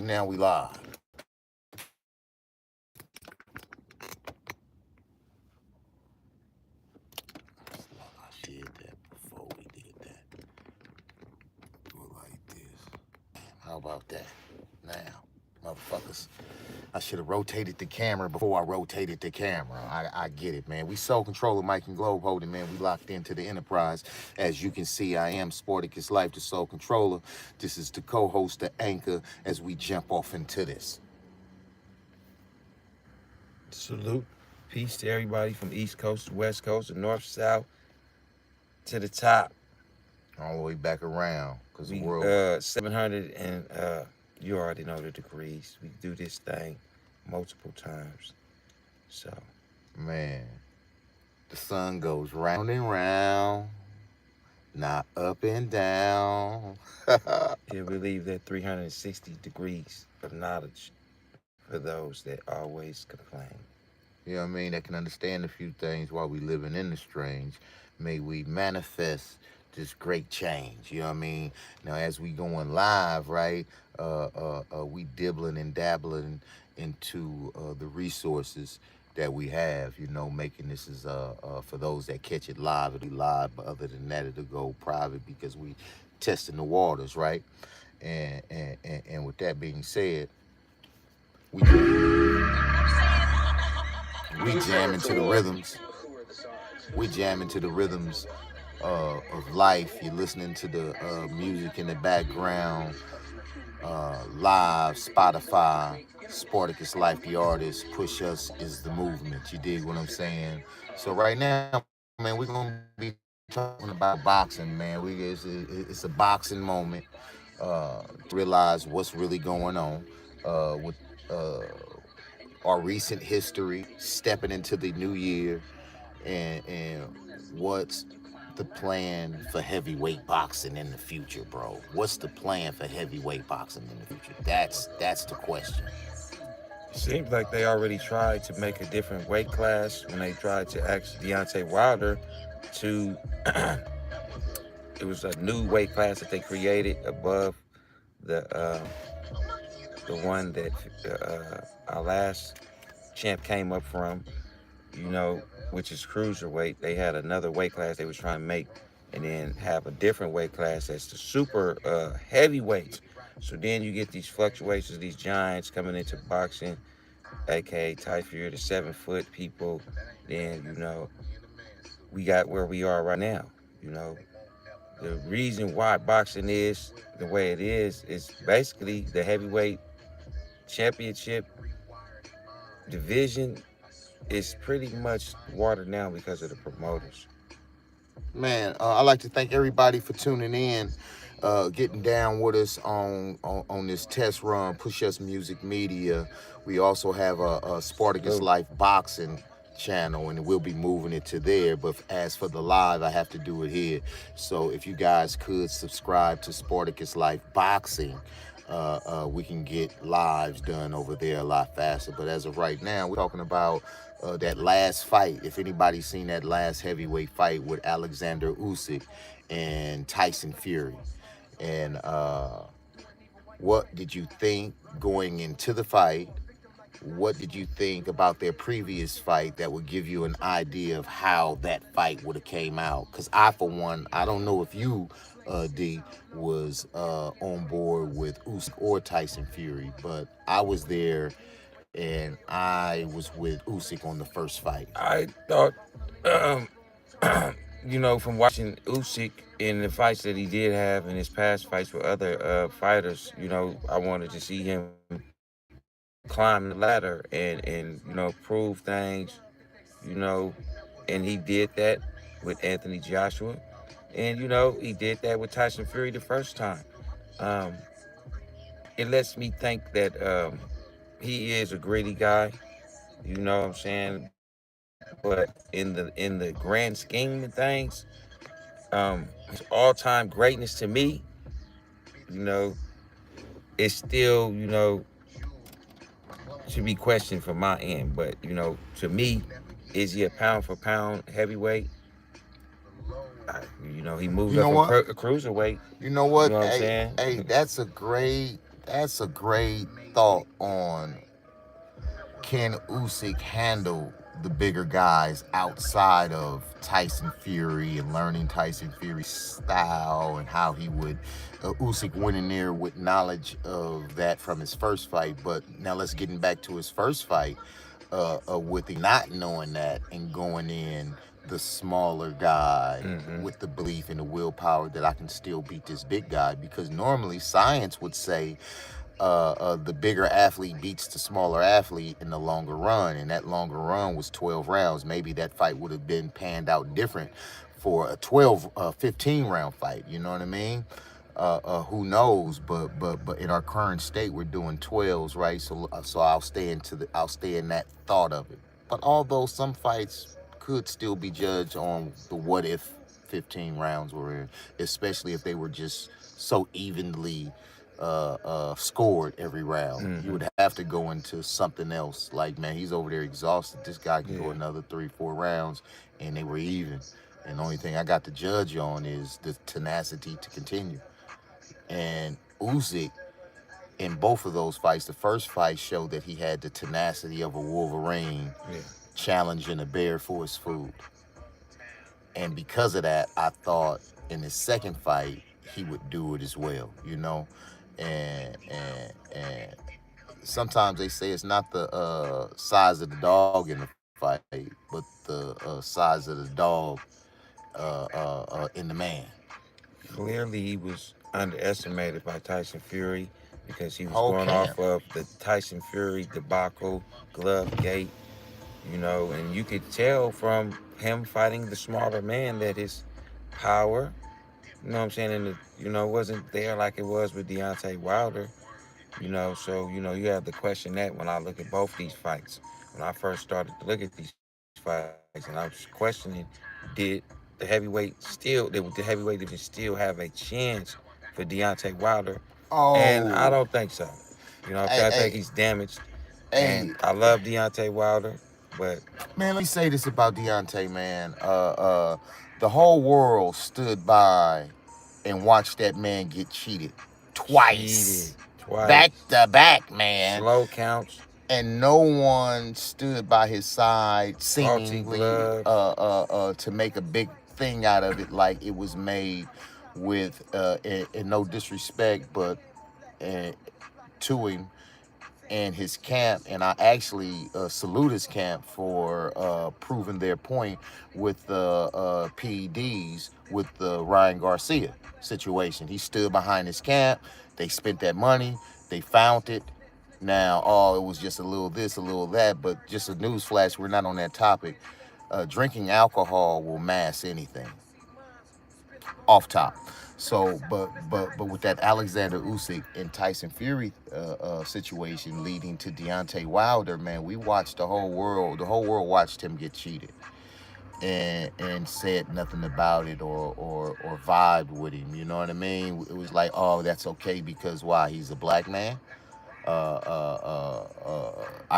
And now we live. I did that before we did that. Do it like this. How about that? Now, motherfuckers. I should have rotated the camera before I rotated the camera. I get it, man. We Soul Controller, Mike and Globe holding, man. We locked into the Enterprise. As you can see, I am Sporticus Life, the Soul Controller. This is the co-host, the anchor, as we jump off into this. Salute. Peace to everybody from East Coast to West Coast to North, South, to the top. All the way back around. Because the We world... 700 and you already know the degrees. We do this thing multiple times. So, man, the sun goes round and round, not up and down. yeah, we leave that 360 degrees of knowledge for those that always complain. You know what I mean? That can understand a few things while we living in the strange. May we manifest this great change. You know what I mean? Now, as we going live, right? We dibbling and dabbling into the resources that we have. You know, making this is for those that catch it live, it'll be live. But other than that, it'll go private because we testing the waters, right? And with that being said, we jam into the rhythms. We jam into the rhythms of life. You're listening to the music in the background, live, Spotify, Sporticus Life, the artist, Push Us is the movement. You dig what I'm saying? So right now, man, we're going to be talking about boxing, man. It's a boxing moment. Realize what's really going on with our recent history, stepping into the new year, and what's the plan for heavyweight boxing in the future, bro? What's the plan for heavyweight boxing in the future? That's the question. It seems like they already tried to make a different weight class when they tried to ask Deontay Wilder to. It was a new weight class that they created above the one that our last champ came up from, you know, which is cruiserweight. They had another weight class they was trying to make, and then have a different weight class that's the super heavyweights. So then you get these fluctuations, these giants coming into boxing, aka Ty Fury, the 7-foot people. Then, you know, we got where we are right now. You know, the reason why boxing is the way it is basically the heavyweight championship division is pretty much watered down because of the promoters. Man, I'd like to thank everybody for tuning in, getting down with us on this test run, Push Us Music Media. We also have a Sporticus Life Boxing channel, and we'll be moving it to there. But as for the live, I have to do it here. So if you guys could subscribe to Sporticus Life Boxing, we can get lives done over there a lot faster. But as of right now, we're talking about that last fight. If anybody's seen that last heavyweight fight with Alexander Usyk and Tyson Fury, and what did you think going into the fight? What did you think about their previous fight that would give you an idea of how that fight would have came out? Because I, for one, I don't know if you, D, was on board with Usyk or Tyson Fury, but I was there, and I was with Usyk on the first fight. I thought, you know, from watching Usyk in the fights that he did have in his past fights with other fighters, you know, I wanted to see him climb the ladder and you know, prove things, you know, and he did that with Anthony Joshua, and you know, he did that with Tyson Fury the first time. Um, it lets me think that he is a gritty guy, you know what I'm saying? But in the grand scheme of things, his all-time greatness to me, you know, it's still, you know, to be questioned from my end. But, you know, to me, is he a pound for pound heavyweight? You know, he moved up from a cruiserweight. You know what? You know what I'm Hey, saying? hey, that's a great that's a great thought on can Usyk handle the bigger guys outside of Tyson Fury and learning Tyson Fury's style and how he would Usyk went in there with knowledge of that from his first fight. But now let's getting back to his first fight with the not knowing that and going in the smaller guy Mm-hmm. with the belief and the willpower that I can still beat this big guy, because normally science would say the bigger athlete beats the smaller athlete in the longer run, and that longer run was 12 rounds. Maybe that fight would have been panned out different for a 15 round fight. You know what I mean? Who knows? But in our current state, we're doing 12s, right? So I'll stay in that thought of it. But although some fights could still be judged on the what if 15 rounds were in, especially if they were just so evenly scored every round. You Mm-hmm. would have to go into something else. Like, man, he's over there exhausted. This guy can go Yeah. another 3, 4 rounds, and they were even. And the only thing I got to judge on is the tenacity to continue. And Usyk, in both of those fights, the first fight showed that he had the tenacity of a wolverine Yeah. challenging a bear for his food. And because of that, I thought in his second fight he would do it as well, you know. And sometimes they say it's not the size of the dog in the fight, but the size of the dog in the man. Clearly, he was underestimated by Tyson Fury because he was Whole going camp. off of the Tyson Fury debacle, glove gate, and you could tell from him fighting the smaller man that his power, and wasn't there like it was with Deontay Wilder. So you have to question that when I look at both these fights. When I first started to look at these fights, and I was questioning, did the heavyweight division still have a chance for Deontay Wilder? And I Oh, don't think so. hey, I think hey, he's damaged, and hey, I love Deontay Wilder, but man, let me say this about Deontay, man. The whole world stood by and watched that man get cheated twice, cheated back twice, to back, man. slow counts, And no one stood by his side, faulty seemingly gloves. to make a big thing out of it, like it was made with, and no disrespect, but uh, to him and his camp. And I actually salute his camp for proving their point with the PEDs with the Ryan Garcia situation. He stood behind his camp. They spent that money. They found it. Now, oh, it was just a little this, a little that, but just a news flash. We're not on that topic. Drinking alcohol will mask anything. Off top. So, but with that Alexander Usyk and Tyson Fury situation leading to Deontay Wilder, man, we watched the whole world. The whole world watched him get cheated, and said nothing about it or vibed with him. You know what I mean? It was like, oh, that's okay because why? He's a black man. I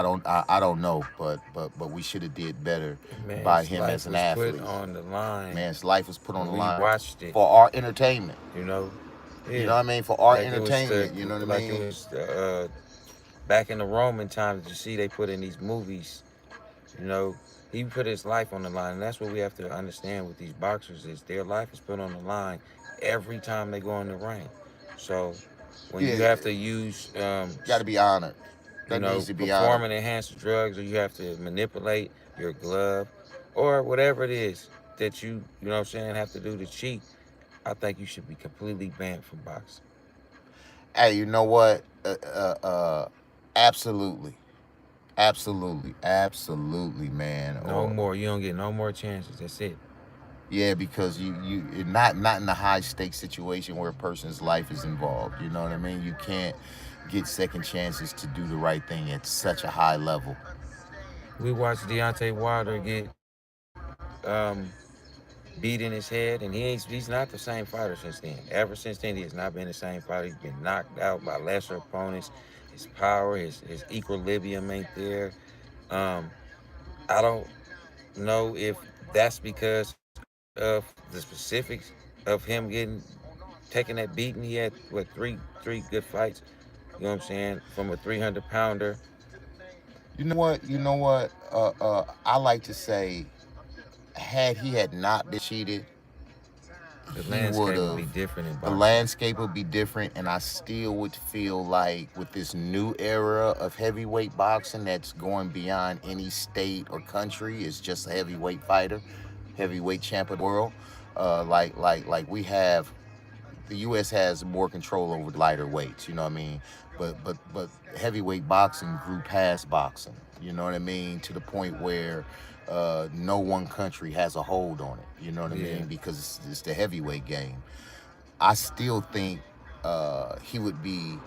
don't know, but we should have did better by Man's him as life an was put athlete. on the line, Man's life was put on and the we line watched it. for our entertainment. You know, You yeah, know what I mean? For our like it was entertainment. You know what I like it mean? was back in the Roman times. You see, they put in these movies. You know, he put his life on the line, and that's what we have to understand with these boxers is their life is put on the line every time they go in the ring. So when you Yeah, have to use got to be honored. That needs to be honored. performing enhanced drugs, or you have to manipulate your glove, or whatever it is that have to do to cheat, I think you should be completely banned from boxing. Hey, you know what? Absolutely, absolutely, man. No Or more. You don't get no more chances. That's it. yeah, because not in a high stakes situation where a person's life is involved. You know what I mean? You can't get second chances to do the right thing at such a high level. We watched Deontay Wilder get beat in his head, and he's not the same fighter since then. Ever since then, he has not been the same fighter. He's been knocked out by lesser opponents. His power, his equilibrium ain't there. Um, I don't know if that's because of the specifics of him getting taking that beating. He had three good fights. You know what I'm saying? From a 300 pounder. You know what? You know what? I like to say, had he had not been cheated, The he would landscape would have. be different in The boxing. landscape would be different, and I still would feel like with this new era of heavyweight boxing that's going beyond any state or country, it's just a heavyweight fighter, heavyweight champ of the world. Like we have, the U.S. has more control over the lighter weights. You know what I mean? But heavyweight boxing grew past boxing. You know what I mean? To the point where no one country has a hold on it. You know what I Yeah. mean? Because it's the heavyweight game. I still think he would be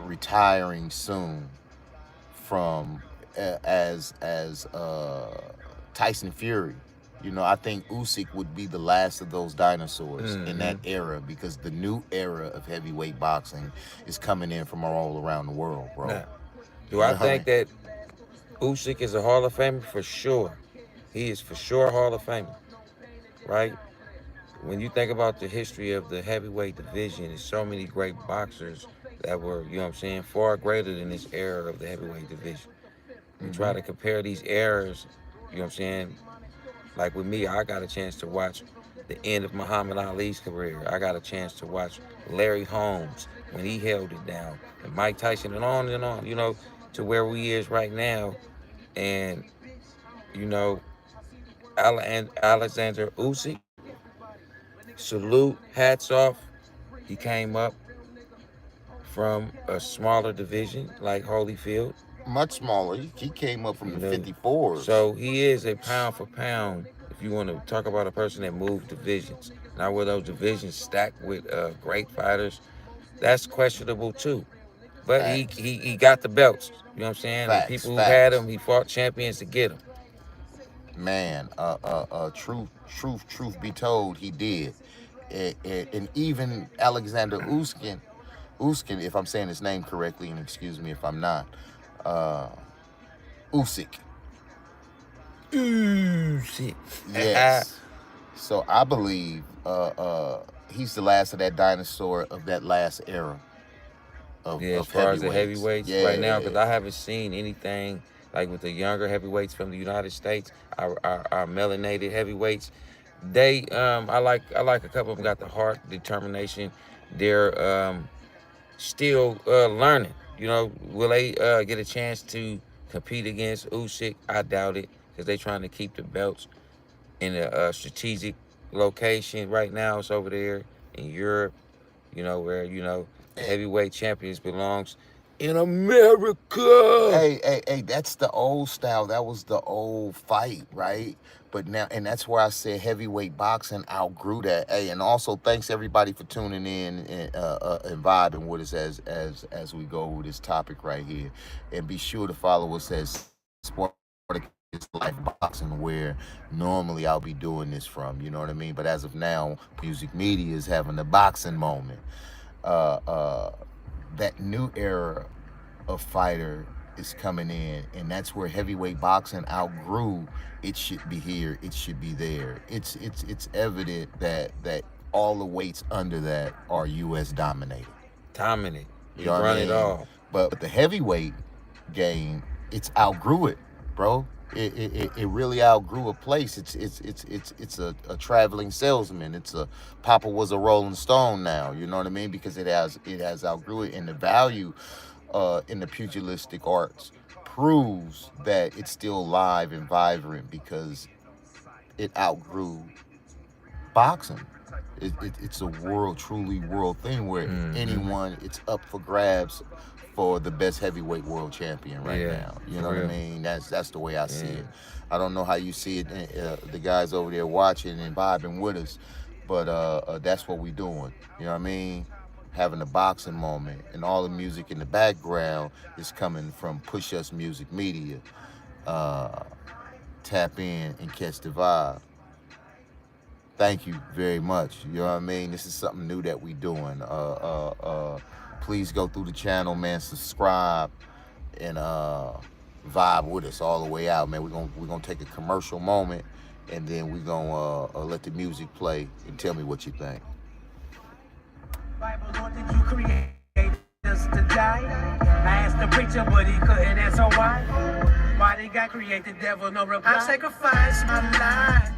retiring soon from as Tyson Fury. You know, I think Usyk would be the last of those dinosaurs in that era, because the new era of heavyweight boxing is coming in from all around the world, bro. Now, do You I know what I think mean? that Usyk is a Hall of Famer? For sure. He is for sure a Hall of Famer, right? When you think about the history of the heavyweight division, there's so many great boxers that were, you know what I'm saying, far greater than this era of the heavyweight division. We try to compare these eras, you know what I'm saying? Like with me, I got a chance to watch the end of Muhammad Ali's career. I got a chance to watch Larry Holmes when he held it down, and Mike Tyson, and on, you know, to where we is right now. And, you know, Alexander Usyk, salute, hats off. He came up from a smaller division like Holyfield, Much smaller. He came up from you the know. 54s. So he is a pound for pound. If you want to talk about a person that moved divisions, now were those divisions stacked with great fighters, that's questionable too. But Facts. he got the belts. You know what I'm saying? And Facts. people who've had Facts. him, he fought champions to get them. Man, truth be told, he did. And even Alexander Uskin, if I'm saying his name correctly, and excuse me if I'm not, uh, Usyk. Shit. Yes. So I believe he's the last of that dinosaur of that last era Yeah, as of far as the heavyweights. heavyweights right now, because Yeah. I haven't seen anything like with the younger heavyweights from the United States, our melanated heavyweights. They I like a couple of them got the heart, determination. They're still learning. You know, will they get a chance to compete against Usyk? I doubt it, because they trying to keep the belts in a strategic location right now. It's over there in Europe, you know, where, you know, the heavyweight champions belongs in America. Hey, that's the old style. That was the old fight, right? But now, and that's where I said heavyweight boxing outgrew that. Hey, and also thanks everybody for tuning in and vibing with us as we go with this topic right here. And be sure to follow us as Spartacus Life Boxing, where normally I'll be doing this from. You know what I mean? But as of now, Music Media is having a boxing moment. Uh, uh, that new era of fighter is coming in, and that's where heavyweight boxing outgrew. It should be here, it should be there. It's evident that all the weights under that are US dominated. Dominant. You He know what run I it mean? all. But the heavyweight game, it's outgrew it, bro. It really outgrew a place. It's a traveling salesman. It's a Papa was a Rolling Stone now. You know what I mean? Because it has outgrew it, and the value in the pugilistic arts proves that it's still live and vibrant because it outgrew boxing. It's a truly world thing where anyone, it's up for grabs for the best heavyweight world champion right Yeah, now. You for know what I real. mean? That's the way I see Yeah. it. I don't know how you see it, the guys over there watching and vibing with us, but that's what we doing. You know what I mean? Having a boxing moment, and all the music in the background is coming from Push Us Music Media. Uh, Tap in and catch the vibe. Thank you very much. You know what I mean? This is something new that we doing. Please go through the channel, man. Subscribe and vibe with us all the way out, man. We're gonna take a commercial moment, and then we're gonna let the music play and tell me what you think. Bible, Lord, did you create us us to die. I asked the preacher, but he couldn't answer why. Why they got created, the devil no reply. I sacrificed my life.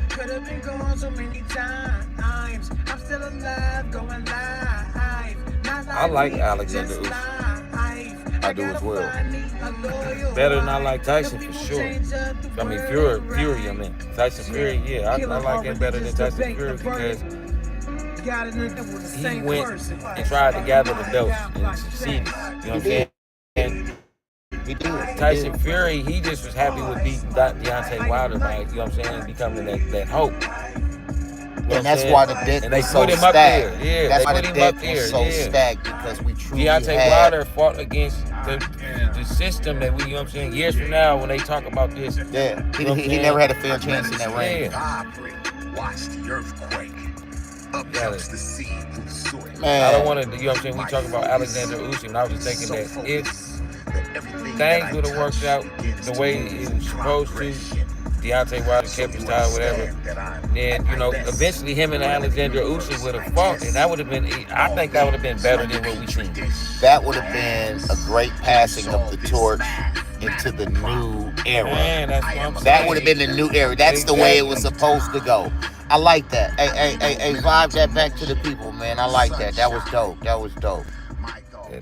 Could have been gone so many times. I'm still alive, going live. I like Alexander Usyk. I do as well. Better than I like Tyson for sure. I mean Fury. I mean Tyson Fury. Yeah, I like him better than Tyson Fury because he went and tried to gather the belts and succeeded. You know what I'm saying? And He did. Tyson Fury, he just was happy with beating Deontay Wilder by, you know what I'm saying, becoming that hope. And that's why the deck and they was so put him up there. stacked. Yeah, That's they why put the him deck up there. was so Yeah. stacked because we truly Deontay had. Wilder fought against the system that we, you know what I'm saying, years from now when they talk about this. Yeah, You know what I'm he saying? never had a fair chance in that ring. Watch the earthquake. Up jumps the sea through the soil. Man, I don't want to, you know what I'm saying, we talk about Alexander Usyk, and I was just thinking that if things would have worked out the way it was supposed to, Deontay Wilder kept his style, whatever, then, you know, eventually him and Alexander Usyk would have fought, and that would have been, I think that would have been better than what we seen. that would have been a great passing of the torch into the new era. Man, that's what I'm saying. That would have been the new era. That's the way it was supposed to go. I like that. Hey, vibe that back to the people, man. I like that. That was dope. That was dope.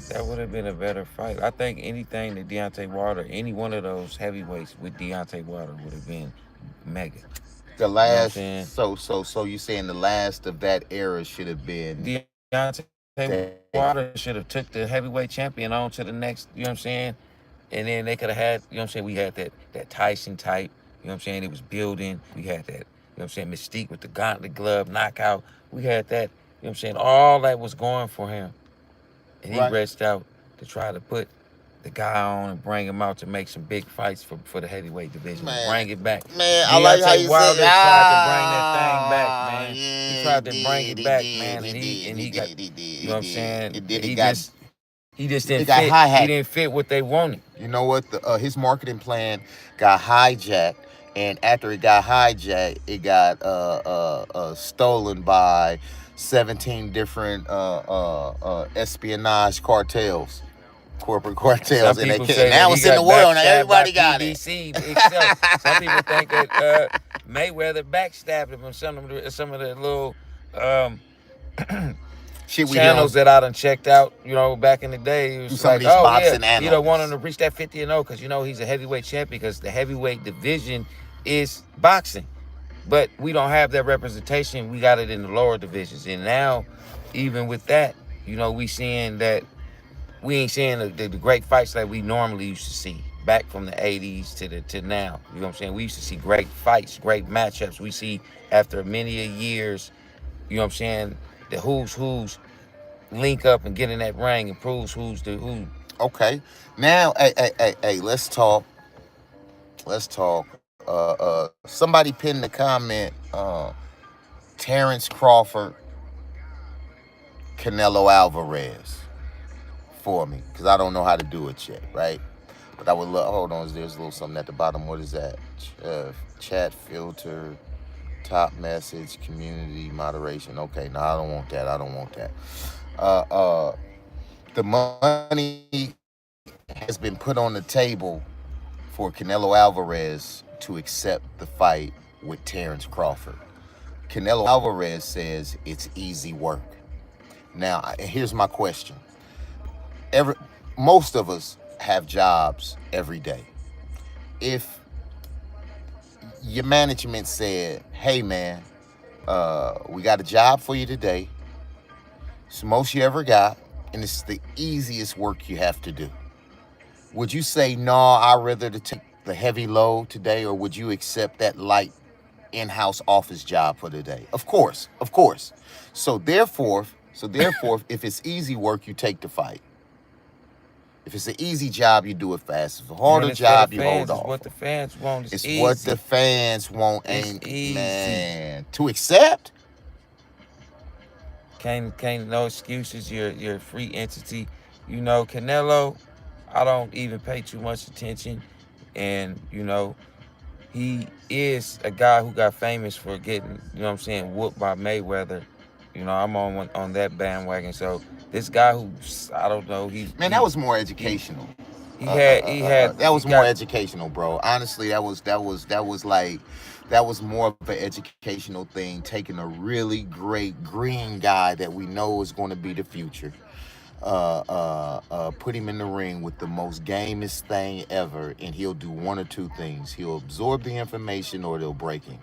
That would have been a better fight. I think anything that Deontay Wilder, any one of those heavyweights with Deontay Wilder would have been mega. The last, saying? so you saying the last of that era should have been Deontay Wilder should have took the heavyweight champion on to the next, you know what I'm saying? And then they could have had, you know what I'm saying, we had that Tyson type, you know what I'm saying, it was building. We had that, you know what I'm saying, mystique with the gauntlet glove, knockout. We had that, you know what I'm saying, all that was going for him. And he Right. reached out to try to put the guy on and bring him out to make some big fights for the heavyweight division. Man. Bring it back. Man, I like how you Wilder said, tried to bring that thing back, man. Yeah, He tried to bring it back, did, man, and he got, did, you know what I'm saying? He did. He got, just he didn't got fit. hi-hat. He didn't fit what they wanted. You know what? His marketing plan got hijacked, and after it got hijacked, it got stolen by 17 different espionage cartels, corporate cartels, Some and people say now that it's he in the got world. Now backstabbed everybody by got it. PBC itself. Some people think that Mayweather backstabbed him on some of the little Shit, we channels doing. that I done checked out, you know, back in the day. It was Some of like, these oh boxing yeah, you analysts. don't want him to reach that 50-0 because you know he's a heavyweight champion because the heavyweight division is boxing, but we don't have that representation. We got it in the lower divisions, and now even with that, you know, we seeing that we ain't seeing the great fights that we normally used to see back from the 80s to now. You know what I'm saying? We used to see great fights, great matchups. We see after many a years, you know what I'm saying, the who's link up and get in that ring and proves who's the who. Okay, now, hey, let's talk. Somebody pinned the comment, Terrence Crawford, Canelo Alvarez, for me, because I don't know how to do it yet, right? But I would love, hold on, there's a little something at the bottom. What is that? Chat filter, top message, community moderation. Okay, no, I don't want that. The money has been put on the table for Canelo Alvarez to accept the fight with Terrence Crawford. Canelo Alvarez says it's easy work. Now, here's my question. Most of us have jobs every day. If your management said, hey man, we got a job for you today, it's the most you ever got, and it's the easiest work you have to do, would you say, no, I'd rather to take the heavy load today, or would you accept that light in-house office job for today? Of course. So therefore, if it's easy work, you take the fight. If it's an easy job, you do it fast. If it's a harder job, you hold off. It's what the fans want. It's what the fans want, It's ain't easy. man. To accept? Can't no excuses. You're a free entity. You know, Canelo, I don't even pay too much attention. And, you know, he is a guy who got famous for getting, you know what I'm saying, whooped by Mayweather. You know, I'm on that bandwagon. So This guy who, I don't know, Man, that was more educational. He had that was more educational, bro. Honestly, that was more of an educational thing. Taking a really great green guy that we know is going to be the future, put him in the ring with the most gamest thing ever, and he'll do one or two things: he'll absorb the information, or they'll break him.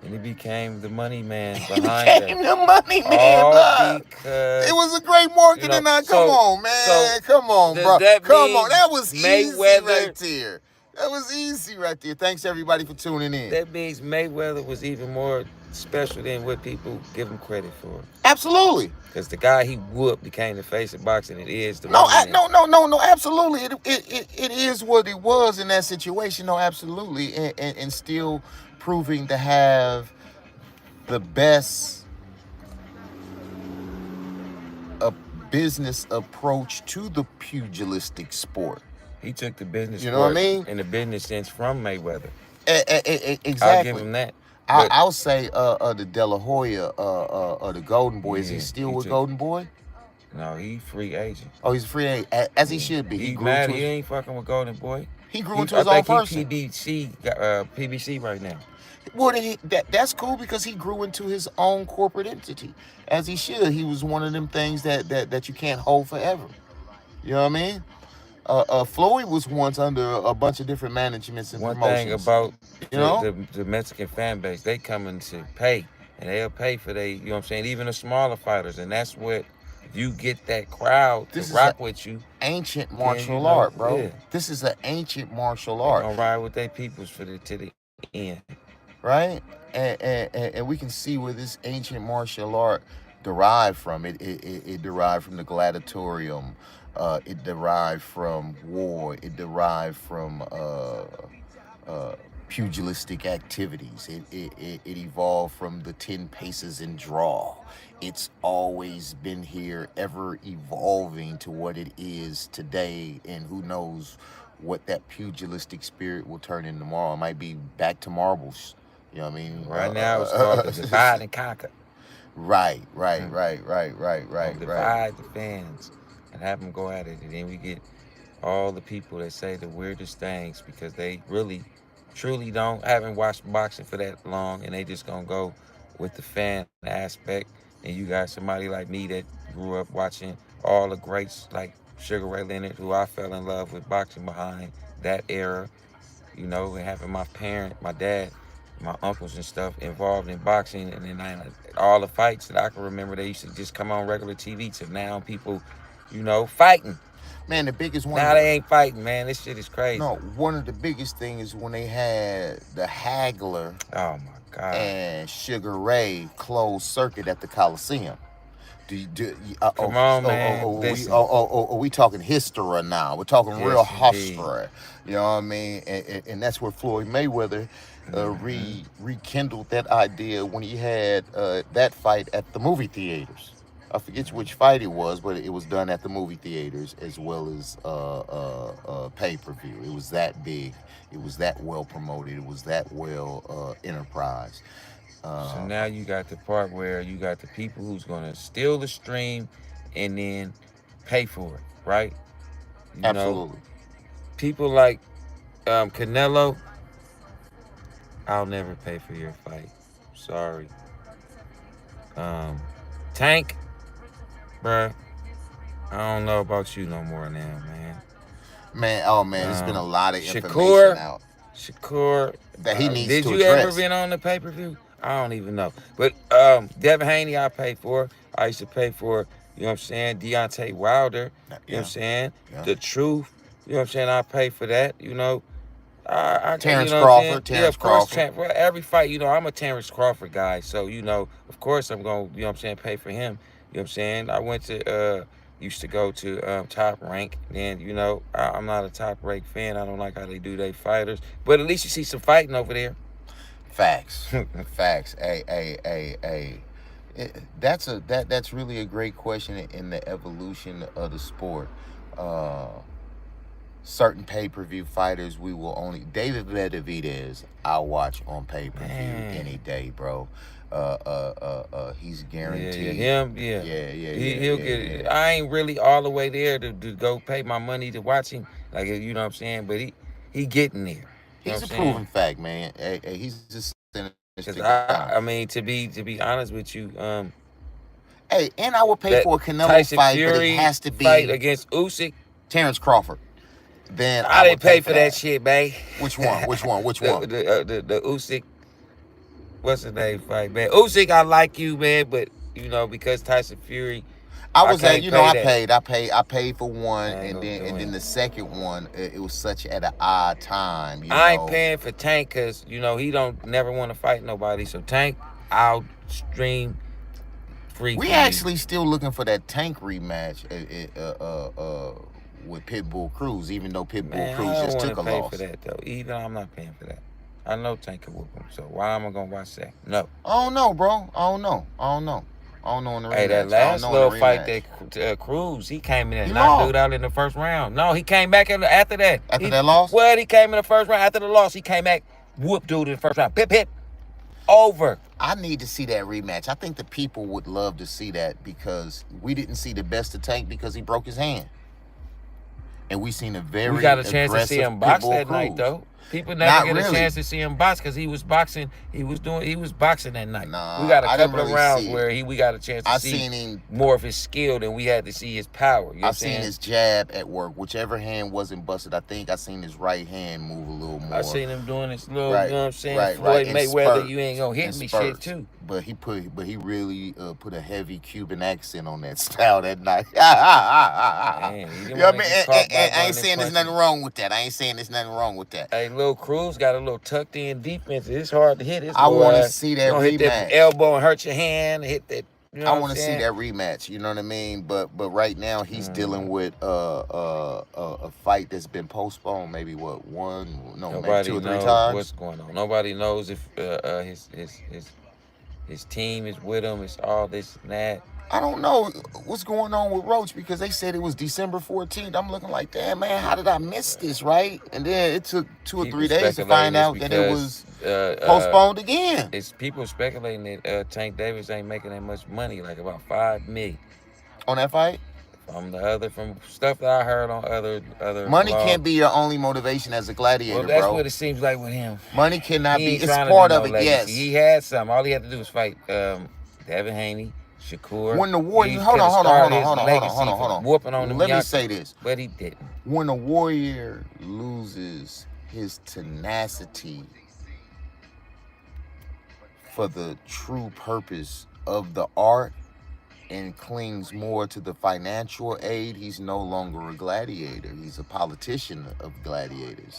And he became the money man He behind became that. the money man. All because It was a great marketing. you know, Come on, man. Come on, does bro. that Come mean on. That was easy Mayweather- right there. That was easy right there. Thanks everybody for tuning in. that means Mayweather was even more special than what people give him credit for. Absolutely. Because the guy he whooped became the face of boxing. It is the No, money man. no. Absolutely. It is what it was in that situation. No, absolutely. And still proving to have the best business approach to the pugilistic sport. He took the business, You know what I part mean? in the business sense from Mayweather. Exactly. I'll give him that. But I'll say the De La Hoya, the Golden Boy. Is he Yeah, still he with took- Golden Boy? no, he free agent. Oh, he's a free agent, as he should be. He He grew mad into he his, ain't fucking with Golden Boy. he grew into his own I person. think he PBC right now. Well, then that's cool because he grew into his own corporate entity, as he should. He was one of them things that you can't hold forever. You know what I mean? Floyd was once under a bunch of different managements and One promotions. thing about You know? the Mexican fan base, they coming to pay, and they'll pay for they, you know what I'm saying, even the smaller fighters, and that's what, if you get that crowd This to is rock with you, ancient martial know, art, bro. yeah. This is an ancient martial they art. gonna ride with their peoples to the end. Right? And we can see where this ancient martial art derived from. It derived from the gladiatorium. It derived from war. It derived from pugilistic activities. It evolved from the 10 paces and draw. It's always been here, ever evolving to what it is today. And who knows what that pugilistic spirit will turn in tomorrow. It might be back to marbles. You know what I mean? Right now, it's called the divide and conquer. Right. Divide the fans and have them go at it, and then we get all the people that say the weirdest things because they really, truly haven't watched boxing for that long, and they just gonna go with the fan aspect. And you got somebody like me that grew up watching all the greats like Sugar Ray Leonard, who I fell in love with boxing behind that era, you know, and having my parent, my dad, my uncles and stuff involved in boxing, and then all the fights that I can remember, they used to just come on regular TV to now people, you know, fighting. Man, the biggest one. Now they ain't fighting, man. This shit is crazy. No, one of the biggest things is when they had the Hagler Oh my God. and Sugar Ray closed circuit at the Coliseum. Come on, man. Listen. We talking history now. We're talking Yes, real indeed. history. You know what I mean? And that's where Floyd Mayweather rekindled that idea when he had that fight at the movie theaters. I forget which fight it was, but it was done at the movie theaters as well as pay-per-view. It was that big. It was that well promoted. It was that well enterprised. So now you got the part where you got the people who's gonna steal the stream and then pay for it, right? You know, Absolutely. people like Canelo, I'll never pay for your fight. Sorry. Tank, bruh, I don't know about you no more now, man. Man, there's been a lot of information Shakur, out Shakur, that he needs did to you address. ever been on the pay-per-view? I don't even know. But Devin Haney, I paid for. I used to pay for, you know what I'm saying, Deontay Wilder, you know what I'm saying, Yeah. The Truth, you know what I'm saying, I pay for that, you know. Terrence you know what I'm saying? Crawford, Yeah, Terrence of course, Crawford. well, every fight, you know, I'm a Terrence Crawford guy, so, you know, of course I'm going to, you know what I'm saying, pay for him. You know what I'm saying? I went to, used to go to Top Rank. Then, you know, I'm not a Top Rank fan. I don't like how they do their fighters. But at least you see some fighting over there. Facts. Facts. Hey. That's really a great question in the evolution of the sport. Certain pay-per-view fighters we will only David Benavidez I'll watch on pay-per-view Man. any day, bro. he's Yeah, guaranteed. him, yeah. He'll get it. I ain't really all the way there to go pay my money to watch him. Like, you know what I'm saying? But he getting there. You know He's what a I'm saying? proven fact, man. Hey, he's just Cause I mean, to be honest with you, hey, and I would pay that for a Canelo Tyson fight, Fury but it has to be fight against Usyk. Terrence Crawford. Then I would didn't pay for that shit, man. Which one? Which one? Which one? The Usyk. What's his name fight, man? Usyk, I like you, man, but you know, because Tyson Fury, I was can't at, you know, pay I paid for one, I ain't and gonna then do the it. second one, it was such at an odd time. You I know, ain't paying for Tank because you know he don't never want to fight nobody. So Tank, I'll stream free. we for actually still looking for that Tank rematch with Pitbull Cruz, even though Pitbull Man, Cruz I don't just want took to a pay loss. for that though. Even I'm not paying for that. I know Tank can whoop him. So why am I gonna watch that? No. I don't know, bro. I don't know in the rematch. Hey, that last little fight that Cruz, he came in and He knocked lost. dude out in the first round. No, he came back after that. After that loss? Well, he came in the first round. After the loss, he came back, whooped dude in the first round. Pip, pip. Over. I need to see that rematch. I think the people would love to see that because we didn't see the best of Tank because he broke his hand. And we seen a very We got a chance to see aggressive him box Pitbull that night, Cruz. though. People Not never get a really. chance to see him box because he was boxing. He was boxing that night. Nah, we got a I didn't couple of really rounds see it. where we got a chance to I see seen him. more of his skill than we had to see his power. You know I what I'm seen saying? his jab at work. Whichever hand wasn't busted, I think I seen his right hand move a little more. I seen him doing this little, Right, you know what I'm saying? right, Floyd in Mayweather, spurts, you ain't gonna hit in me spurts. shit too. But he really put a heavy Cuban accent on that style that night. Man, he didn't You know what I wanna mean? get caught by I ain't running saying there's punches. nothing wrong with that. I ain't saying there's nothing wrong with that. Hey, Lil Cruz got a little tucked in defense. It's hard to hit his I little want to ass. see You that gonna hit that rematch. elbow and hurt your hand. Hit that. You know I what want I'm to see saying? that rematch. You know what I mean? But right now he's dealing with a fight that's been postponed. Maybe maybe 2 or 3 knows times. what's going on. Nobody knows if his team is with him. It's all this and that. I don't know what's going on with Roach because they said it was December 14th. I'm looking like, damn, man, how did I miss this, right? And then it took 2 or 3 People days to speculating find it's out that it was because, postponed again. It's people speculating that Tank Davis ain't making that much money, like about $5 million. On that fight? From stuff that I heard on other Money blogs. can't be your only motivation as a gladiator, Well, that's bro. what it seems like with him. Money cannot He be. ain't It's trying to part do of no it, legacy. yes. He had something. All he had to do was fight Devin Haney, Shakur. When the Warrior, He hold coulda on, started his hold legacy on. from whooping on them Let me youngsters, say this. but he didn't. When a warrior loses his tenacity for the true purpose of the art and clings more to the financial aid, he's no longer a gladiator. He's a politician of gladiators.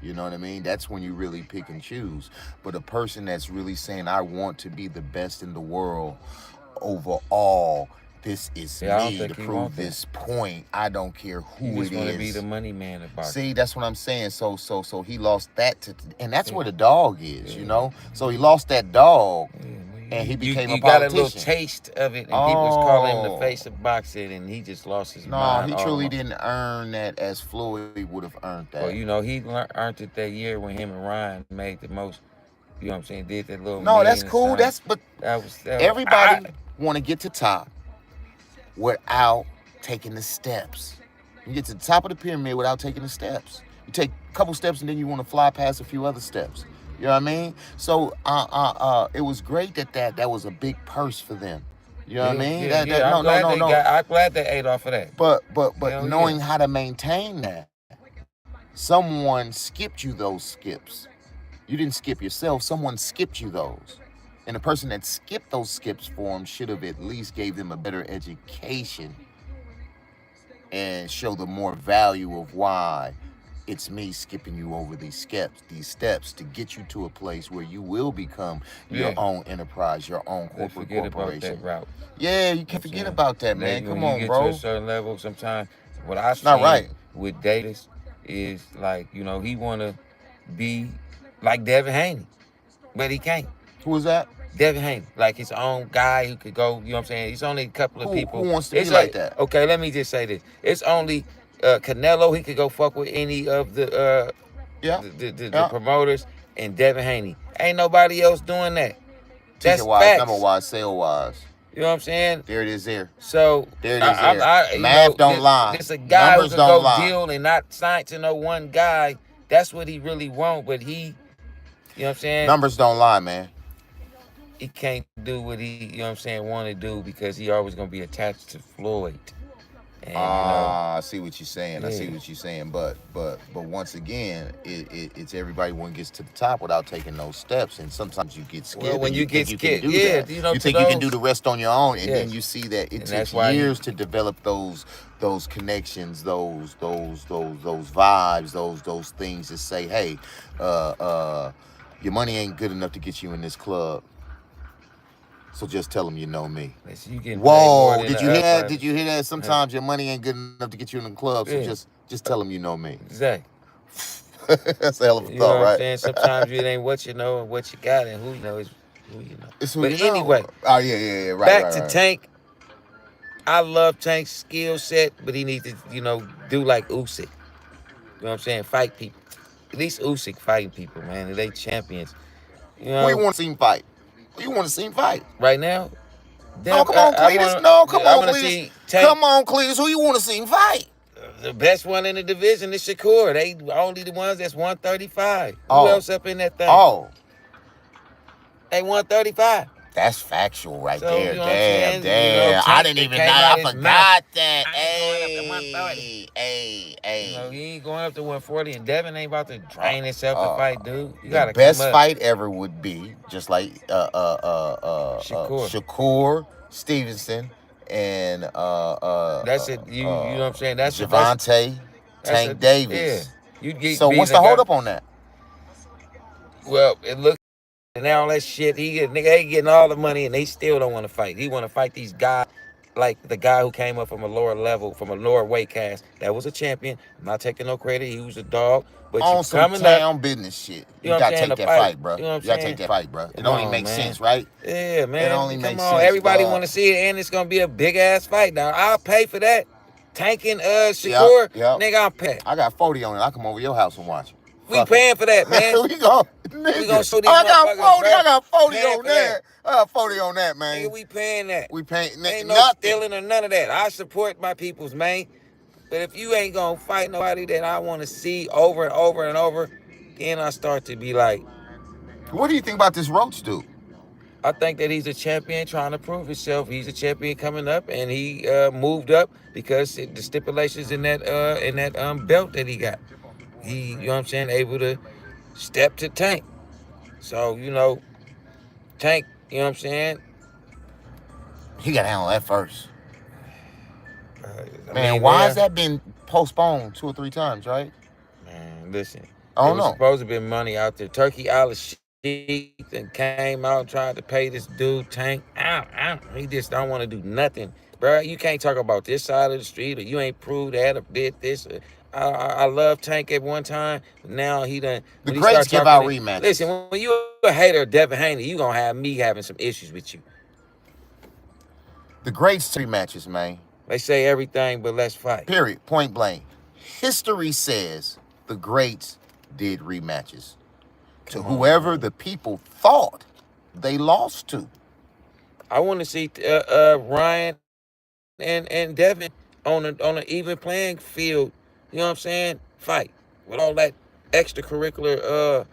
You know what I mean? That's when you really pick and choose. But a person that's really saying, I want to be the best in the world overall, this is Yeah, I don't me think to he prove want that. this point. I don't care He who just it want is. to be the money man of boxing. See, that's what I'm saying. So he lost that and that's where the dog is, you know? So he lost that dog and he became you a got politician. a little taste of it, and people was calling him the Oh. face of boxing, and he just lost his No, mind. he all truly along. didn't earn that as Floyd would have earned that. Well, you know, he earned it that year when him and Ryan made the most. You know what I'm saying? Did that little. No, that's million cool. and But that was everybody want to get to top without taking the steps. You get to the top of the pyramid without taking the steps. You take a couple steps and then you want to fly past a few other steps. You know what I mean? So it was great that was a big purse for them. You know what I mean? I'm glad they ate off of that. But Hell knowing yeah. how to maintain that, someone skipped you those skips. You didn't skip yourself. Someone skipped you those. And the person that skipped those skips for them should have at least gave them a better education and show them more value of why it's me skipping you over these steps to get you to a place where you will become your own enterprise, your own Let's corporate forget corporation. about that route. Yeah, you can't forget about that, man. When Come you on, get bro. to a certain level, sometimes what I not see right. with Davis is like, you know, he want to be like Devin Haney, but he can't. Who is that? Devin Haney, like his own guy who could go, you know what I'm saying? It's only a couple of people. Who wants to be like that? Okay, let me just say this. It's only Canelo, he could go fuck with any of the promoters, and Devin Haney. Ain't nobody else doing that. That's Ticket wise, facts. number wise, sale wise. You know what I'm saying? There it is there. So There it is there. you Math know, don't lie. It's a guy Numbers who can don't go lie. deal and not sign to no one guy. That's what he really want, but he, you know what I'm saying? Numbers don't lie, man. He can't do what he, you know what I'm saying, want to do because he always gonna be attached to Floyd. And, I see what you're saying. I see Yeah. what you're saying. But once again, it's everybody one gets to the top without taking those steps, and sometimes you get scared. Well, when and you think get you can scared, do yeah, that. you know, you to think you can do those- the rest on your own, and then Yes. you see that it And takes that's why years to develop those connections, those vibes, those things that say, hey, your money ain't good enough to get you in this club. So just tell them you know me. listen, you getting paid Whoa! more than Did the you hear that? other- Did you hear that? Sometimes your money ain't good enough to get you in the club. So Yeah. just tell them you know me. Exactly. That's a hell of a You know thought, what I'm right? saying? Sometimes it ain't what you know and what you got, and who you know is who you know. It's who But you know. anyway, Oh yeah, right. back right, to right. Tank. I love Tank's skill set, but he needs to, you know, do like Usyk. You know what I'm saying? Fight people. At least Usyk fighting people, man. They champions. You know, Who you want to see him fight? Who you want to see him fight? right now. No, come on, Cletus. No, come I on, wanna Cletus. see Tank. Come on, Cletus. Who you want to see him fight? The best one in the division is Shakur. They only the ones that's 135. Who Oh. else up in that thing? Oh, They 135. that's factual right So, there. you know what I'm saying? Damn. You know, I Tank didn't even know. came out I his forgot mouth. that. I ain't going up to 130. Hey. You know, he ain't going up to 140, and Devin ain't about to drain himself to fight, dude. You The gotta best come up. fight ever would be just like Shakur. Shakur Stevenson and That's it. You know what I'm saying? That's Javante Tank Davis. Yeah. You get So beating what's a the guy- hold up on that? Well, it looks and all that shit. Nigga ain't getting all the money, and they still don't want to fight. He want to fight these guys, like the guy who came up from a lower level, from a lower weight class. That was a champion. I'm not taking no credit. He was a dog. But On you some coming town up, business shit. You know what I'm gotta saying, take the that fight, fight, bro. you know what I'm You gotta saying? take that fight, bro. It Come only on, makes man. sense, right? yeah, man. only Come makes on, sense, everybody dog. want to see it, and it's gonna be a big ass fight. Now I'll pay for that. Tanking Shakur, Yep. nigga, I'm paying. I got 40 on it. I come over your house and watch it. We Fuck paying for that, it. man. we gonna show these I got 40. motherfuckers, I got 40 Paying on for that. I got 40 on that, man. Nigga, we paying that. We paying Ain't no nothing. stealing or none of that. I support my peoples, man. But if you ain't gonna fight nobody that I want to see over and over and over, then I start to be like, What do you think about this Roach dude? I think that he's a champion trying to prove himself. He's a champion coming up, and he moved up because the stipulations in that belt that he got. He, you know what I'm saying, able to step to Tank. So, you know, Tank, you know what I'm saying? He got to handle that first. I Man, mean, why yeah. has that been postponed 2 or 3 times, right? Man, listen. I don't There was know. supposed to be money out there. Turkey Alice and came out and tried to pay this dude Tank. He just don't want to do nothing. Bro, you can't talk about this side of the street or you ain't proved that or did this. I love Tank at one time, but now he done. The when he greats start give out talking rematches. Listen, when you a hater of Devin Haney, you gonna have me having some issues with you. The greats rematches, man. They say everything, but let's fight. Period. Point blank. History says the greats did rematches to whoever the people thought they lost to. I want to see Ryan and Devin on an even playing field. You know what I'm saying? Fight with all that extracurricular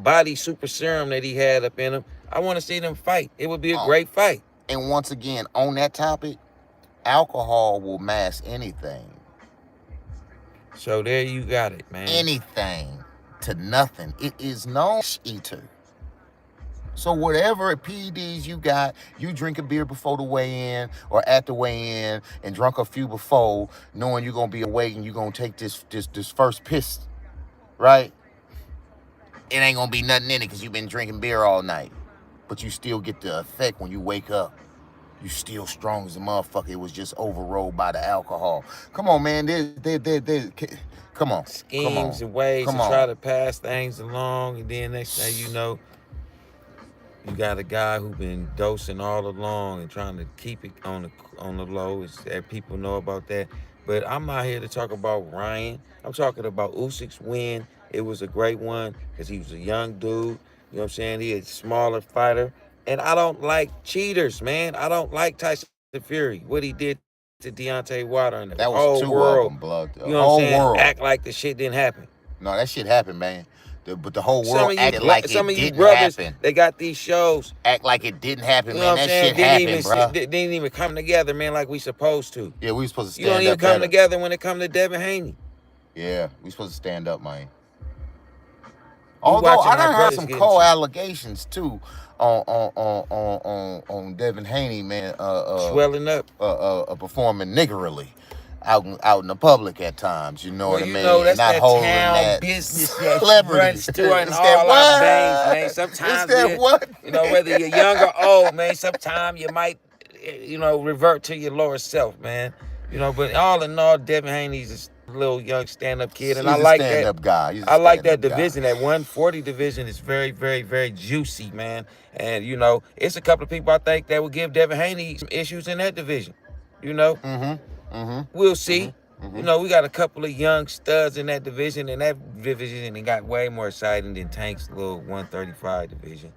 body super serum that he had up in him. I want to see them fight. It would be a great fight. And once again, on that topic, alcohol will mask anything. So there you got it, man. Anything to nothing. It is no eater. So whatever PEDs you got, you drink a beer before the weigh-in or at the weigh-in and drunk a few before, knowing you're gonna be awake and you're gonna take this first piss, right? It ain't gonna be nothing in it because you've been drinking beer all night. But you still get the effect when you wake up. You still strong as a motherfucker. It was just overrode by the alcohol. Come on, man. Come on. Schemes and ways Come to on. try to pass things along, and then next thing you know, you got a guy who been dosing all along and trying to keep it on the low. Is that people know about that? But I'm not here to talk about Ryan. I'm talking about Usyk's win. It was a great one because he was a young dude. You know what I'm saying? He a smaller fighter. And I don't like cheaters, man. I don't like Tyson Fury. What he did to Deontay Wilder and the That was whole 2 world. of them, blood. The You know whole what I'm saying? world. Act like the shit didn't happen. No, that shit happened, man. But the whole Some world of you, acted like some it of you didn't brothers, happen. they got these shows. Act like it didn't happen, You know man. what I'm That saying? shit happened, bro. Didn't even come together, man, like we supposed to. Yeah, we supposed to You don't stand even up come better. together when it come to Devin Haney. Yeah, we supposed to stand up, man. We Although watching I our done heard brothers some getting cold shit. allegations too on Devin Haney, man. Swelling up. Performing niggerly out in the public at times. You know Well, what I you mean? know, that's Not that holding town that business that celebrity. runs through in It's all that our what? veins, man. Sometimes, It's that what? you know, whether you're young or old, man, sometimes you might, you know, revert to your lower self, man. You know, but all in all, Devin Haney's a little young stand-up kid, and He's I a like that. stand-up guy. He's a I like that stand-up guy. division. That 140 division is very, very, very juicy, man. And you know, it's a couple of people I think that will give Devin Haney some issues in that division. You know, we'll see. You know, we got a couple of young studs in that division, and that division got way more exciting than Tank's little 135 division.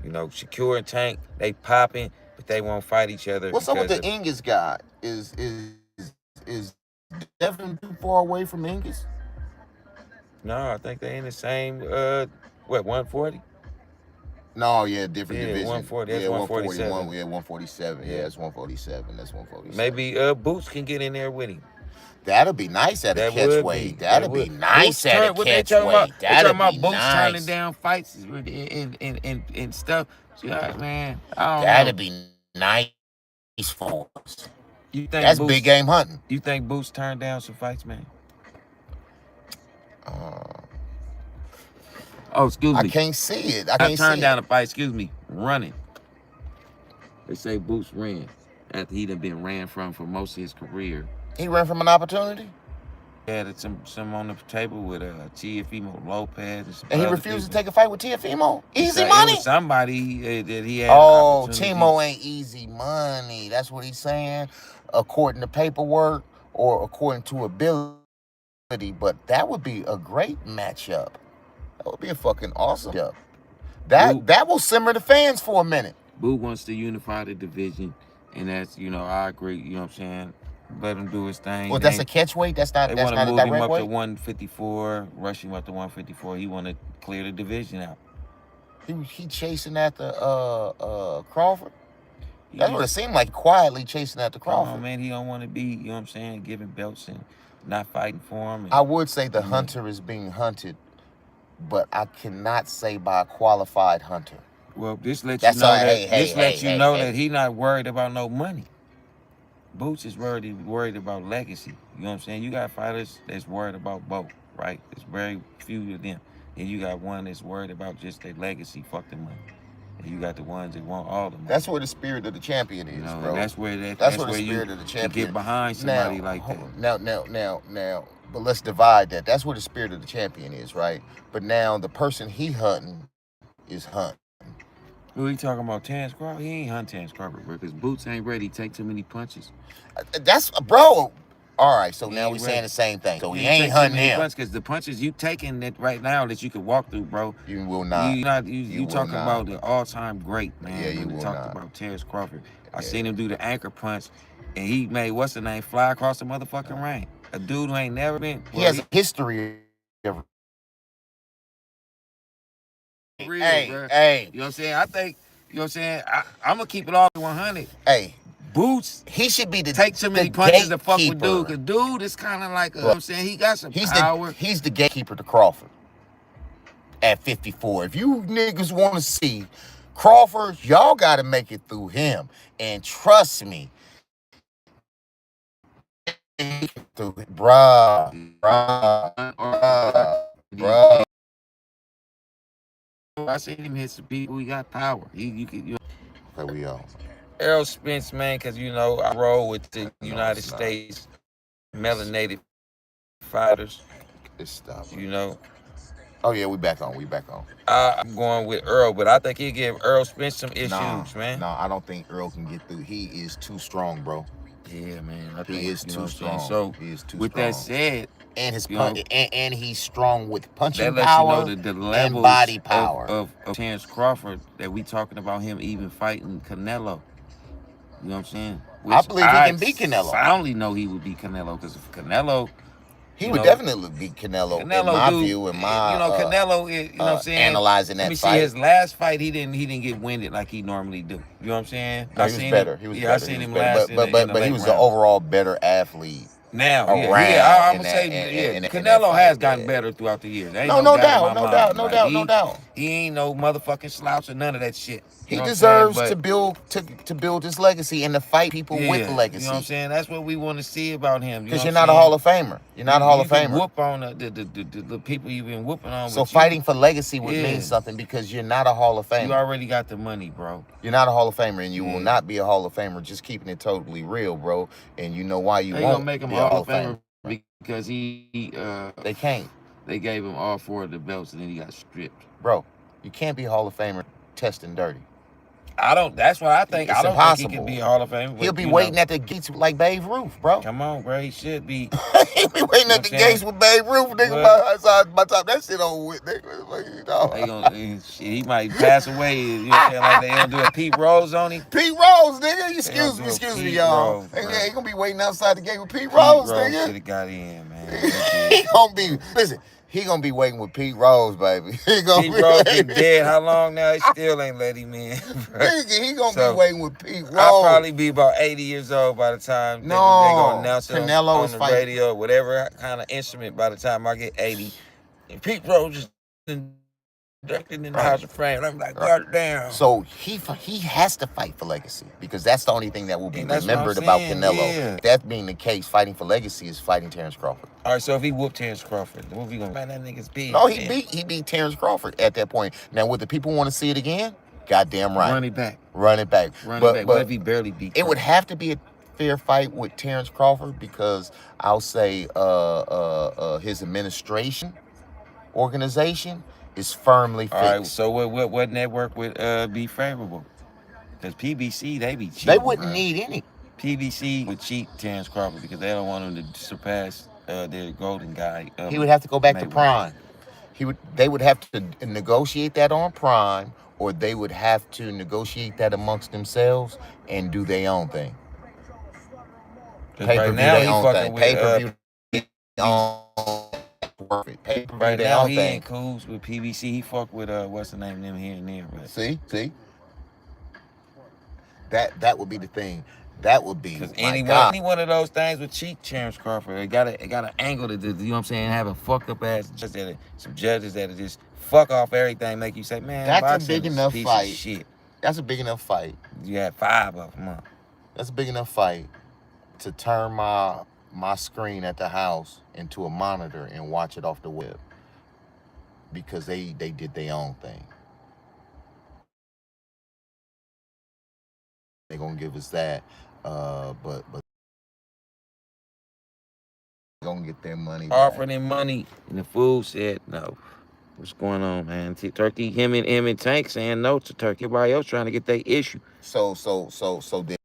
You know, Shakur and Tank, they popping, but they won't fight each other. What's up with the because of- Ingus guy? Is Devin too far away from Ingus? No, I think they in the same, 140? No, yeah, different Yeah, division. 140, that's Yeah, 147. 147. Yeah, it's 147. That's 147. Maybe Boots can get in there with him. That'll be nice at a That would catchweight. be. That'll That be would. nice Boots at a what they talking about? catchweight. They That'll talking about be Boots turning nice. down fights and stuff. Yeah, man, I don't That'll know. be nice for us. You think That's Boots, big game hunting. You think Boots turned down some fights, man? Oh, excuse I me. can't see it. I I can't turned see down it. a fight. Excuse me. Running. They say Boots ran after he done been ran from for most of his career. He ran from an opportunity, Had some on the table with Teofimo Lopez and some and he other refused to people. take a fight with Teofimo. Easy It money. was somebody that he had. Oh, opportunity. Timo ain't easy money. That's what he's saying, according to paperwork or according to ability. But that would be a great matchup. That would be a fucking awesome matchup. That will simmer the fans for a minute. Boo wants to unify the division, and that's, you know, I agree. You know what I'm saying? Let him do his thing. Well, that's a catch weight. That's not. They That's want not to a move him direct up to weight. 154, rush him up to 154. He want to clear the division out. He chasing after Crawford. He That's what it seemed like. Quietly chasing after Come on, Crawford. man. He don't want to be, you know what I'm saying, giving belts and not fighting for him. And, I would say the hunter is being hunted, but I cannot say by a qualified hunter. well, this lets That's you know all- that hey, this hey, lets hey, you know hey, that he not worried about no money. Boots is worried about legacy. You know what I'm saying? You got fighters that's worried about both, right? There's very few of them. And you got one that's worried about just their legacy, fuck the money. And you got the ones that want all the money. That's where the spirit of the champion is, you know, bro. and that's where That's where the you spirit of the can champion. get behind somebody like that. Now. But let's divide that. That's where the spirit of the champion is, right? But now the person he hunting is hunting. Who he talking about? Terrence Crawford? He ain't hunting Terrence Crawford, bro, because Boots ain't ready to take too many punches. That's bro. All right, so He now ain't we ready. saying the same thing. So he You ain't take too hunting many him. punches, because the punches you taking that right now that you could walk through, bro. You will not. You will talking not. about the all-time great, man. Yeah, you when will talked not. about Terrence Crawford. I Yeah. seen him do the anchor punch, and he made what's the name fly across the motherfucking ring. A dude who ain't never been. He has a history of. real, Hey, bro. hey, You know what I'm saying? I think. You know what I'm saying? I'm gonna keep it all 100. hey. Boots He should be the take too many the punches to fuck with gatekeeper. dude. Cause dude is kind of like, you know what I'm saying? He got some power. He's the gatekeeper to Crawford at 54. If you niggas want to see Crawford, y'all got to make it through him. And trust me, bruh. I seen him hit some people. He got power. There we are. Errol Spence, man, because, you know, I roll with the United it's not. States melanated fighters, It's stop. you know. Oh yeah, we back on. We back on. I'm going with Earl, but I think he'll give Earl Spence some issues, man. No, I don't think Earl can get through. He is too strong, bro. Yeah, man. I He think, is you know too what I'm saying? strong. So He is too with strong. that said, And his you know, and he's strong with punching that lets power you know the and levels body power. of Terrence Crawford that we talking about him even fighting Canelo. You know what I'm saying? I believe he can beat Canelo. I only know he would beat Canelo because if Canelo, He you would know, definitely beat Canelo in my dude, view, in my you know, Canelo is, you know what I'm saying? analyzing Let that me fight. see his last fight. He didn't get winded like he normally do. You know what I'm saying? No, he was better. He was better. I seen him better. last. But he was an overall better athlete. Now, around I'm in gonna that- say, in that Canelo fight, has gotten yeah. better throughout the years. Ain't No doubt doubt, in my no mind. doubt, no Like, doubt, no doubt. He ain't no motherfucking slouch or none of that shit. He You know what I'm deserves saying? to build to build his legacy and to fight people Yeah, with you know legacy. what I'm saying? That's what we want to see about him. Because you're not a Hall of Famer. You're not a Hall of can Famer. whoop on the people you've been whooping on. So but fighting for legacy would Yeah. mean something because you're not a Hall of Famer. you already got the money, bro. You're not a Hall of Famer, and you Yeah. will not be a Hall of Famer. Just keeping it totally real, bro. And you know why you They won't gonna make him be a a Hall of Famer because They can't, they gave him all 4 of the belts and then he got stripped. bro. You can't be a Hall of Famer testing dirty. That's what I think. It's I don't impossible. think he can be a Hall of Famer. He'll but, be you waiting know, at the gates like Babe Ruth, bro. Come on, bro. He should be. He'll be waiting at the I'm gates saying? with Babe Ruth, nigga. By the time that shit over with, nigga. You know. They gonna, shit, he might pass away. You know what I'm saying? Like they gonna do a Pete Rose on him. Pete Rose, nigga. gonna do a Excuse me, Pete y'all. Rose, He bro. gonna be waiting outside the gate with Pete Rose, Pete Rose nigga. should have got in, man. He gonna be he gonna be waiting with Pete Rose, baby. He gonna Pete be Rose been dead how long now? He still ain't let him in. bro. Nigga, he gonna So, be waiting with Pete Rose. I'll probably be about 80 years old by the time they No, gonna announce it Canelo on is the fighting. radio, whatever kind of instrument by the time I get 80. And Pete Rose is inducted in the House of Fame. I'm like, God damn. So he has to fight for legacy because that's the only thing that will be And that's what I'm remembered about saying, Canelo. yeah. That being the case, fighting for legacy is fighting Terrence Crawford. All right, so if he whooped Terrence Crawford, what we gonna? Man, that nigga's big. No, man. he beat Terrence Crawford at that point. Now, would the people want to see it again? Goddamn right. Run it back. Run it back. Run but, it back. But What if he barely beat? it would Crawford? have to be a fair fight with Terrence Crawford because I'll say his administration organization is firmly fixed. All right, so what network would be favorable? Because PBC, they be cheating. They wouldn't bro. need any. PBC would cheat Terrence Crawford because they don't want him to surpass their golden guy. He would have to go back to Mayweather. Prime. They would have to negotiate that on Prime, or they would have to negotiate that amongst themselves and do their own thing. 'Cause Pay-per-view right now he their own fucking thing. with Pay-per-view their own worth it. Pay-per-view right their now own he thing. ain't cool with PBC. He fuck with what's the name of them here and there. But See? That would be the thing. That would be because my any God. one of those things would cheat Terrence Crawford. It got an angle to do. You know what I'm saying? Have a fucked up ass some judges that just fuck off everything, make you say, man, That's a boxing big is enough piece fight. Of shit. That's a big enough fight. You had 5 of them. Huh? That's a big enough fight to turn my screen at the house into a monitor and watch it off the web because they did their own thing. They're gonna give us that, but they're gonna get their money back. Offering him money, and the fool said no. What's going on, man? Turkey, him and Tank saying no to Turkey. Everybody else trying to get their issue. So then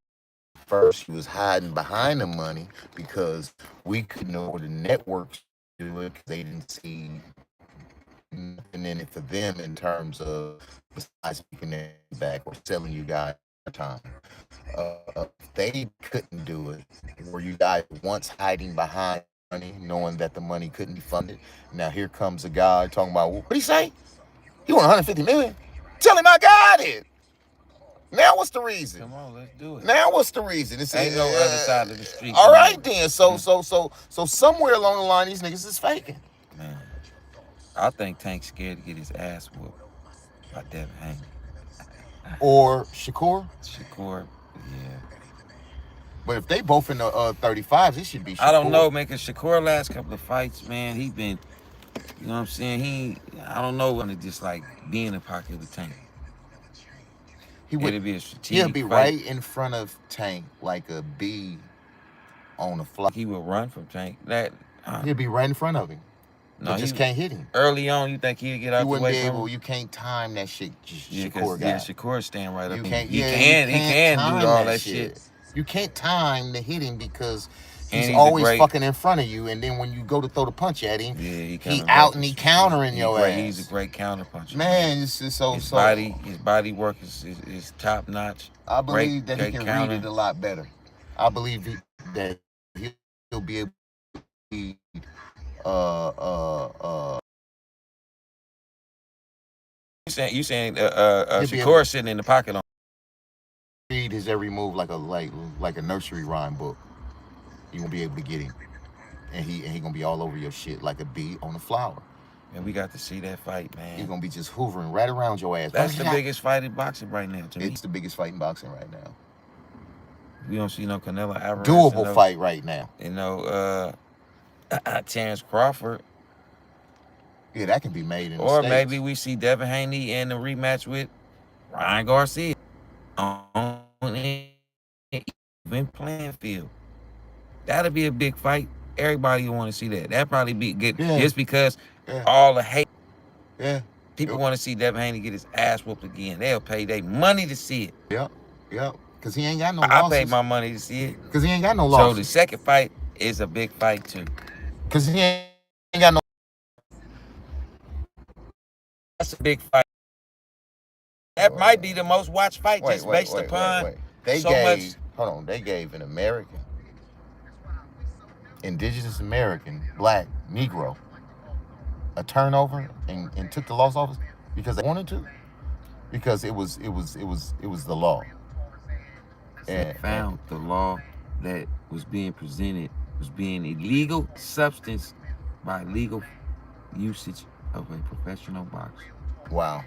first he was hiding behind the money because we couldn't know the networks do it because they didn't see nothing in it for them in terms of besides making it back or selling you guys time. They couldn't do it. Were you guys once hiding behind money, knowing that the money couldn't be funded? Now here comes a guy talking about what he say? He want 150 million. Tell him I got it. Now what's the reason? Come on, let's do it. Now what's the reason? It's Ain't no other side of the street. All right then. So somewhere along the line, these niggas is faking. Man, I think Tank's scared to get his ass whooped by Devin Haney. Or Shakur. Shakur, yeah. But if they both in the 35s, it should be Shakur. I don't know, man, because Shakur last couple of fights, man, he been, you know what I'm saying? I don't know when to just like be in the pocket with Tank. It'd be a strategic He'll be fight. right in front of Tank like a bee on a fly. He will run from Tank. He'll be right in front of him. No, just can't hit him. Early on, you think he'd get out You the wouldn't way be from able. him? You can't time that shit. Yeah, Shakur got. yeah, Shakur stand right up. You in can't. you Yeah, can. you He can time do all that shit. You can't time the hitting because And he's he's always a great, fucking in front of you, and then when you go to throw the punch at him, yeah, he out and he countering your ass. He's a great counter puncher. Man, it's just so his body work is top notch. I believe that he great can counter. read it a lot better. I believe that he'll be able to read, You saying Shakur sitting in the pocket on read his every move like a nursery rhyme book. You won't be able to get him, and he gonna be all over your shit like a bee on a flower. And we got to see that fight, man. He's gonna be just hoovering right around your ass. That's the biggest fight in boxing right now. To me, it's the biggest fight in boxing right now. We don't see no Canelo Alvarez. Doable fight right now. You know, Terrence Crawford. Yeah, that can be made in the Or States. maybe we see Devin Haney in the rematch with Ryan Garcia on an even playing field. That'll be a big fight. Everybody will want to see that. That'd probably be good just because all the hate. Yeah. People want to see Devin Haney get his ass whooped again. They'll pay their money to see it. Yep. Because he ain't got no losses. I paid my money to see it. Because he ain't got no losses. So the second fight is a big fight too. Because he ain't got no. That's a big fight. That might be the most watched fight just based upon They so gave, much. Hold on. They gave an American, indigenous American, black, Negro, a turnover and took the loss office because they wanted to. Because it was the law. And found the law that was being presented was being illegal substance by legal usage of a professional boxer. Wow.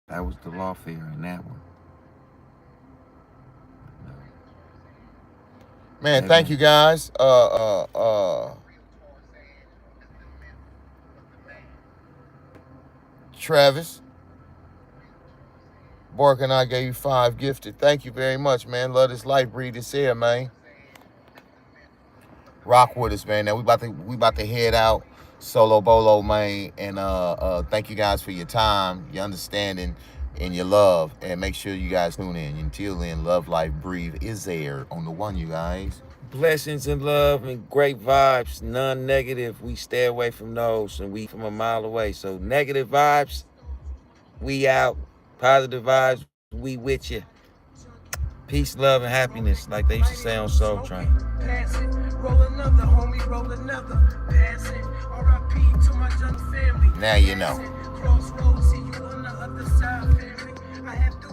That was the lawfare in that one. Man, thank you guys. Travis, Bork and I gave you 5 gifted. Thank you very much, man. Love this life, breathe this air, man. Rock with us, man. Now we about to head out solo bolo, man. And thank you guys for your time, your understanding, and your love. And make sure you guys tune in. Until then, love, life, breathe is there on the one, you guys. Blessings and love and great vibes, none negative. We stay away from those, and we from a mile away. So negative vibes, we out. Positive vibes, we with you. Peace, love, and happiness, like they used to say on Soul Train. Pass it, roll another, homie, roll another. Pass it, R.I.P. to my young family. Now you know. Crossroads, see you on the other side, family. I have to